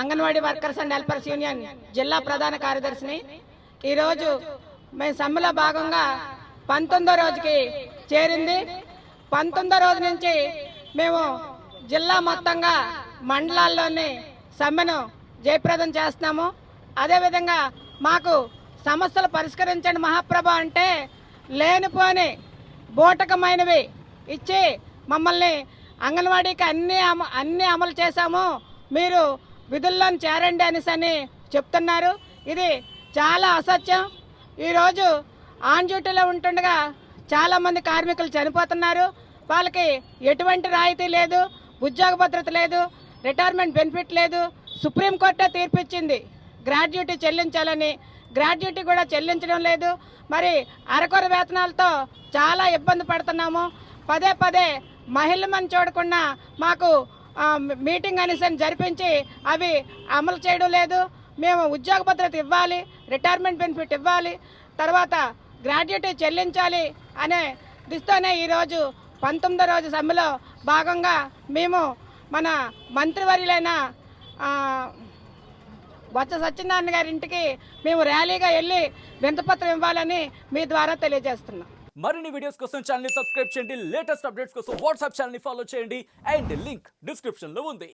Anganwadi workers and helpers union జిల్లా ప్రధాన కార్యదర్శిని. ఈరోజు మేము సమ్మెలో భాగంగా 19వ రోజుకి చేరింది. 19వ రోజు నుంచి మేము జిల్లా మొత్తంగా మండలాల్లోని సమ్మెను జయప్రదం చేస్తున్నాము. అదేవిధంగా మాకు సమస్యలు పరిష్కరించండి మహాప్రభ అంటే లేనిపోని బూటకమైనవి ఇచ్చి మమ్మల్ని అంగన్వాడీకి అన్నీ అమలు చేశాము, మీరు విధుల్లో చేరండి అని చెప్తున్నారు. ఇది చాలా అసత్యం. ఈరోజు ఆన్ డ్యూటీలో ఉంటుండగా చాలామంది కార్మికులు చనిపోతున్నారు. వాళ్ళకి ఎటువంటి రాయితీ లేదు, ఉద్యోగ భద్రత లేదు, రిటైర్మెంట్ బెనిఫిట్ లేదు. సుప్రీంకోర్టే తీర్పిచ్చింది గ్రాడ్యుటీ చెల్లించాలని, గ్రాడ్యుటీ కూడా చెల్లించడం లేదు. మరి అరకొర వేతనాలతో చాలా ఇబ్బంది పడుతున్నాము. పదే పదే మహిళలను చూడకుండా మాకు మీటింగ్ అనేసి జరిపించి అవి అమలు చేయడం లేదు. మేము ఉద్యోగ భద్రత ఇవ్వాలి, రిటైర్మెంట్ బెనిఫిట్ ఇవ్వాలి, తర్వాత గ్రాడ్యుటీ చెల్లించాలి అనే దిస్తూనే ఈరోజు 19వ రోజు సమ్మెలో భాగంగా మేము మన మంత్రివర్యులైన బొత్స సత్యనారాయణ గారి ఇంటికి మేము ర్యాలీగా వెళ్ళి వినతిపత్రం ఇవ్వాలని మీ ద్వారా తెలియజేస్తున్నాం. మరిన్ని వీడియోస్ కోసం ఛానల్ ని సబ్స్క్రైబ్ చేయండి, లేటెస్ట్ అప్డేట్స్ కోసం వాట్సాప్ ఛానల్ ని ఫాలో చేయండి అండ్ లింక్ డిస్క్రిప్షన్ లో ఉంది.